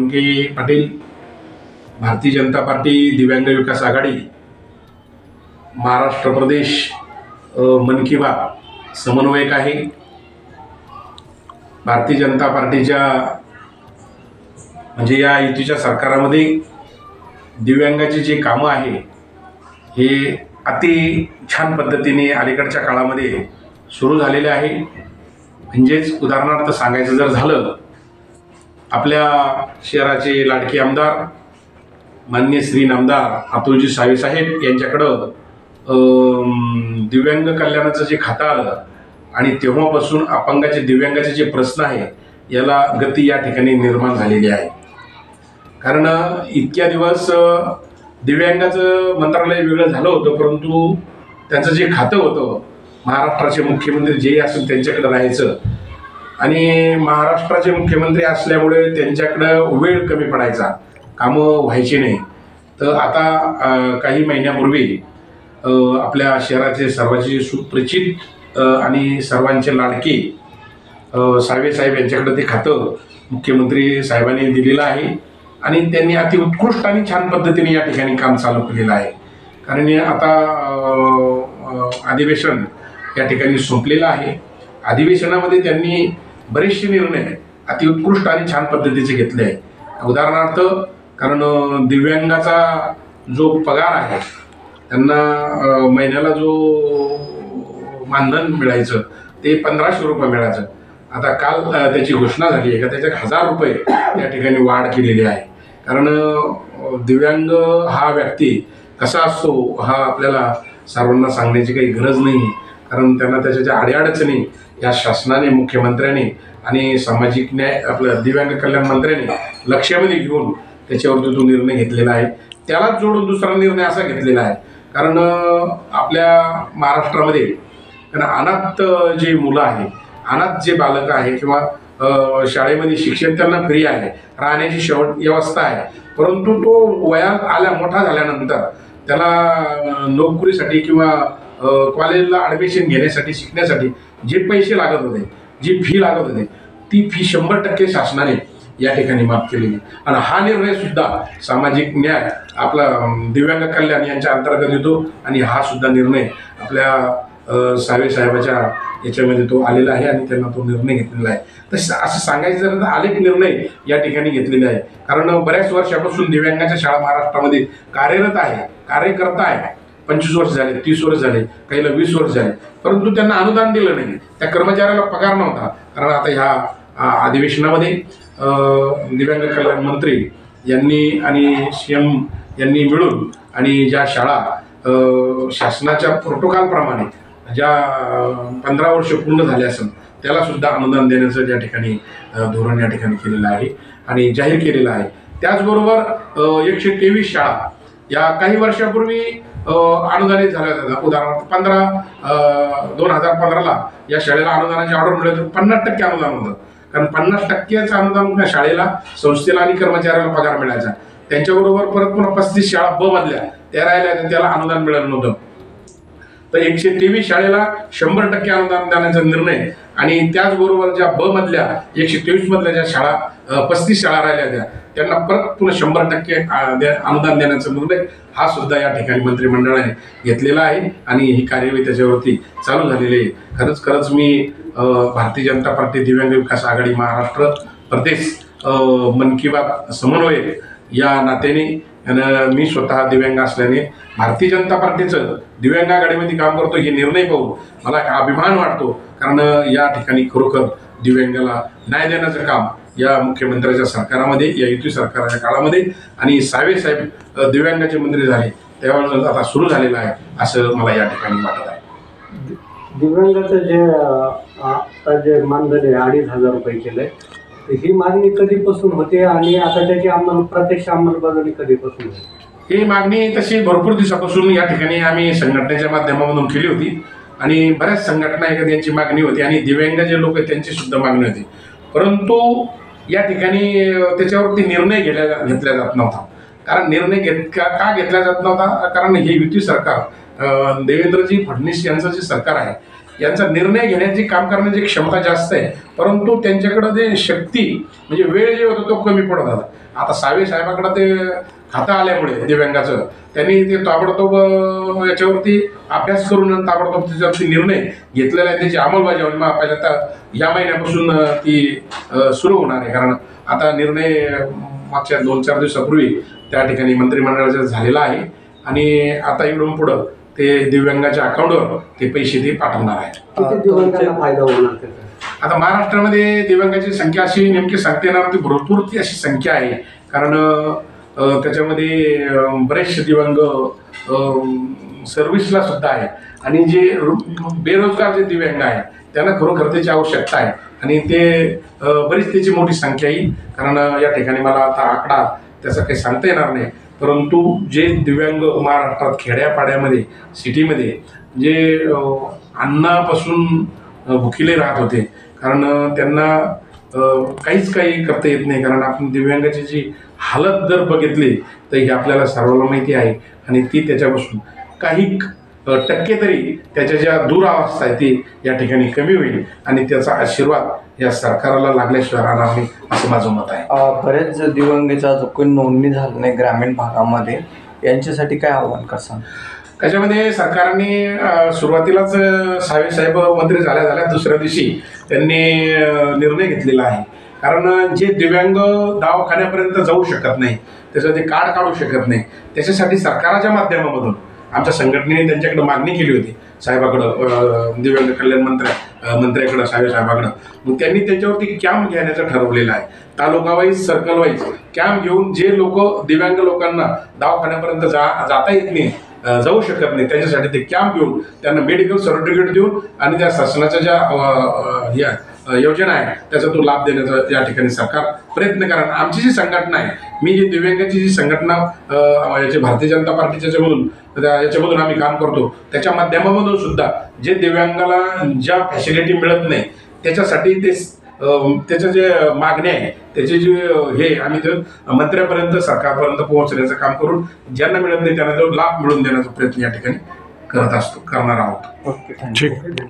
सोनके Patil, Bharatiya Janata party दिव्यांग विकास आघाडी, महाराष्ट्र प्रदेश मन की बात समन्वयक आहे। भारतीय जनता पार्टीच्या म्हणजे या युतीच्या सरकारामध्ये दिव्यांगाची जे कामं आहे हे अति छान पद्धतीने अलीकडच्या काळामध्ये सुरू झालेले आहे। म्हणजेच उदाहरणार्थ सांगायचं जर झालं, आपल्या शहराचे लाडके आमदार माननीय श्री नामदार अतुलजी सावे साहेब यांच्याकडं दिव्यांग कल्याणाचं जे खातं आलं आणि तेव्हापासून अपंगाचे दिव्यांगाचे जे प्रश्न आहे याला गती या ठिकाणी निर्माण झालेली आहे। कारण इतक्या दिवस दिव्यांगाचं मंत्रालय वेगळं झालं होतं, परंतु त्यांचं जे खातं होतं महाराष्ट्राचे मुख्यमंत्री जे असेल त्यांच्याकडे राहायचं आणि महाराष्ट्राचे मुख्यमंत्री असल्यामुळे त्यांच्याकडं वेळ कमी पडायचा, कामं व्हायची नाही। तर आता काही महिन्यापूर्वी आपल्या शहराचे सर्वांचे सुपरिचित आणि सर्वांचे लाडके सावे साहेब यांच्याकडे ते खातं मुख्यमंत्री साहेबांनी दिलेलं आहे आणि त्यांनी अति उत्कृष्ट आणि छान पद्धतीने या ठिकाणी काम चालू केलेलं आहे। कारण आता अधिवेशन या ठिकाणी संपलेलं आहे। अधिवेशनामध्ये त्यांनी बरेचसे निर्णय अति उत्कृष्ट आणि छान पद्धतीचे घेतले आहे। उदाहरणार्थ, कारण दिव्यांगाचा जो पगार आहे त्यांना महिन्याला जो मानधन मिळायचं ते 1500 रुपये मिळायचं, आता काल त्याची घोषणा झाली आहे का त्याच्यात 1000 रुपये त्या ठिकाणी वाढ केलेली आहे। कारण दिव्यांग हा व्यक्ती कसा असतो हा आपल्याला सर्वांना सांगण्याची काही गरज नाही, कारण त्यांना त्याच्या ज्या अडीअडचणी या शासनाने, मुख्यमंत्र्यांनी आणि सामाजिक न्याय आपल्या दिव्यांग कल्याण मंत्र्यांनी लक्षामध्ये घेऊन त्याच्यावरती तो निर्णय घेतलेला आहे। त्यालाच जोडून दुसरा निर्णय असा घेतलेला आहे, कारण आपल्या महाराष्ट्रामध्ये अनाथ जे मुलं आहे, अनाथ जे बालक आहे किंवा शाळेमध्ये शिक्षण त्यांना फ्री आहे, राहण्याची व्यवस्था आहे, परंतु तो वयात मोठा झाल्यानंतर त्याला नोकरीसाठी किंवा कॉलेजला ॲडमिशन घेण्यासाठी, शिकण्यासाठी जे पैसे लागत होते, जी फी लागत होते, ती फी 100% शासनाने या ठिकाणी माफ केलेली। आणि हा निर्णय सुद्धा सामाजिक न्याय आपला दिव्यांग कल्याण यांच्या अंतर्गत येतो आणि हा सुद्धा निर्णय आपल्या सावे साहेबाच्या याच्यामध्ये तो आलेला आहे आणि त्यांना तो निर्णय घेतलेला आहे। तर असं सांगायचं जर अनेक निर्णय या ठिकाणी घेतलेले आहे, कारण बऱ्याच वर्षापासून दिव्यांगाच्या शाळा महाराष्ट्रामध्ये कार्यरत आहे, कार्यकर्ता आहे। 25 वर्ष झाले, 30 वर्ष झाले, काहीला 20 वर्ष झाले, परंतु त्यांना अनुदान दिलं नाही, त्या कर्मचाऱ्याला पगार नव्हता। कारण आता ह्या अधिवेशनामध्ये दिव्यांग कल्याण मंत्री यांनी आणि CM यांनी मिळून आणि ज्या शाळा शासनाच्या प्रोटोकॉलप्रमाणे ज्या 15 वर्ष पूर्ण झाले असेल त्याला सुद्धा अनुदान देण्याचं त्या ठिकाणी धोरण या ठिकाणी केलेलं आहे आणि जाहीर केलेलं आहे। त्याचबरोबर 123 शाळा या काही वर्षापूर्वी अनुदानित झाल्या जातात। उदाहरणार्थ 2015ला या शाळेला अनुदानाची ऑर्डर मिळाली तर 50% अनुदान होतं, कारण 50%चं अनुदान त्या शाळेला, संस्थेला आणि कर्मचाऱ्याला पगार मिळायचा। त्यांच्याबरोबर परत पुन्हा 35 शाळा ब मधल्या त्या राहिल्या, त्याला अनुदान मिळालं नव्हतं। तर 123 शाळेला 100% अनुदान देण्याचा निर्णय आणि त्याचबरोबर ज्या ब मधल्या 123 मधल्या ज्या शाळा 35 शाळा राहिल्या त्या त्यांना परत पुन्हा 100% अनुदान देण्याचा निर्णय हा सुद्धा या ठिकाणी मंत्रिमंडळाने घेतलेला आहे आणि ही कार्यवाही त्याच्यावरती चालू झालेली आहे। खरंच मी भारतीय जनता पार्टी दिव्यांग विकास आघाडी महाराष्ट्र प्रदेश मन की बात समन्वयक या नात्याने मी स्वतः दिव्यांग असल्याने भारतीय जनता पार्टीचं दिव्यांग आघाडीमध्ये काम करतो हे निर्णय पाहून मला अभिमान वाटतो, कारण या ठिकाणी खरोखर दिव्यांगाला न्याय देण्याचं काम या मुख्यमंत्र्यांच्या सरकारामध्ये, या युती सरकारच्या काळामध्ये आणि सावे साहेब दिव्यांगाचे मंत्री झाले तेव्हा आता सुरू झालेलं आहे असं मला या ठिकाणी वाटत आहे। दिव्यांगाचं जे मानधन आहे 2500 रुपये केलंय, ही मागणी कधीपासून होते आणि आता त्याची प्रत्यक्ष अंमलबजावणी कधीपासून होते? ही मागणी तशी भरपूर दिवसापासून या ठिकाणी आम्ही संघटनेच्या माध्यमातून केली होती आणि बऱ्याच संघटना यांची मागणी होती आणि दिव्यांग जे लोक आहेत त्यांची सुद्धा मागणी होती, परंतु या ठिकाणी त्याच्यावरती निर्णय घेतला जात नव्हता। कारण निर्णय का घेतला जात नव्हता, कारण हे युती सरकार देवेंद्रजी फडणवीस यांचं जे सरकार आहे यांचा निर्णय घेण्याची काम करण्याची क्षमता जास्त आहे, परंतु त्यांच्याकडे जे शक्ती म्हणजे वेळ जे होता तो कमी पडत होता. आता सावे साहेबाकडे ते खातं आल्यामुळे दिव्यांगाचं त्यांनी ते ताबडतोब याच्यावरती अभ्यास करून आणि ताबडतोब त्याच्यावरती निर्णय घेतलेला आहे. त्याची अंमलबजावणी पहिल्यांदा या महिन्यापासून ती सुरू होणार आहे. कारण आता निर्णय मागच्या 2-4 दिवसापूर्वी त्या ठिकाणी मंत्रिमंडळाचा झालेला आहे आणि आता इकडून पुढं ते दिव्यांगाच्या अकाउंटवर ते पैसे ते पाठवणार आहे. किती दिव्यांगांना फायदा होणार त्याचा? आता महाराष्ट्रामध्ये दिव्यांगाची संख्या अशी नेमकी सांगता येणार ती भरपूर ती अशी संख्या आहे. कारण त्याच्यामध्ये बरेचसे दिव्यांग सर्व्हिसला सुद्धा आहे आणि जे बेरोजगार जे दिव्यांग आहे त्यांना खरोखर त्याची आवश्यकता आहे आणि ते बरीच त्याची मोठी संख्या येईल. कारण या ठिकाणी मला आता आकडा त्याचा काही सांगता येणार नाही, परंतु जे दिव्यांग महाराष्ट्रात खेड्यापाड्यामध्ये सिटीमध्ये जे अन्नापासून भुकिले राहत होते, कारण त्यांना काही करता येत नाही. कारण आपण दिव्यांगाची जी हालत जर बघितली तर ही आपल्याला सर्वांना माहिती आहे आणि ती त्याच्यापासून काही टक्के तरी त्याच्या ज्या दुरावस्था आहे ती या ठिकाणी कमी होईल आणि त्याचा आशीर्वाद या सरकारला लागल्याशिवाय राहणार नाही असं माझं मत आहे. बरेच दिव्यांगाच्या अजून काही नोंदणी झाली नाही ग्रामीण भागामध्ये, यांच्यासाठी काय आव्हान करसाल? त्याच्यामध्ये सरकारने सुरुवातीलाच सावे साहेब मंत्री झाल्या दुसऱ्या दिवशी त्यांनी निर्णय घेतलेला आहे. कारण जे दिव्यांग दवाखान्यापर्यंत जाऊ शकत नाही, त्याचं ते कार्ड काढू शकत नाही, त्याच्यासाठी सरकारच्या माध्यमामधून आमच्या संघटनेने त्यांच्याकडे मागणी केली होती साहेबाकडं, दिव्यांग कल्याण मंत्र्याकडं, सावे साहेबाकडं. मग त्यांनी त्याच्यावरती कॅम्प घेण्याचं ठरवलेलं आहे. तालुका वाईज, सर्कल वाईज कॅम्प घेऊन जे लोक दिव्यांग लोकांना दवाखान्यापर्यंत जाता येत नाही, जाऊ शकत नाही, त्याच्यासाठी ते कॅम्प घेऊन त्यांना मेडिकल सर्टिफिकेट देऊन आणि त्या शासनाच्या ज्या योजना आहे त्याचा तो लाभ देण्याचा या ठिकाणी सरकार प्रयत्न करा. आमची जी संघटना आहे, मी जी दिव्यांगाची जी संघटना याची भारतीय जनता पार्टीच्या याच्यामधून आम्ही काम करतो, त्याच्या माध्यमामधून सुद्धा जे दिव्यांगाला ज्या फॅसिलिटी मिळत नाही त्याच्यासाठी त्याच्या जे मागण्या आहे त्याचे जे हे आम्ही ते मंत्र्यापर्यंत सरकारपर्यंत पोहोचण्याचं काम करून ज्यांना मिळत नाही त्यांना तो लाभ मिळवून देण्याचा प्रयत्न या ठिकाणी करणार आहोत. ओके, ठीक.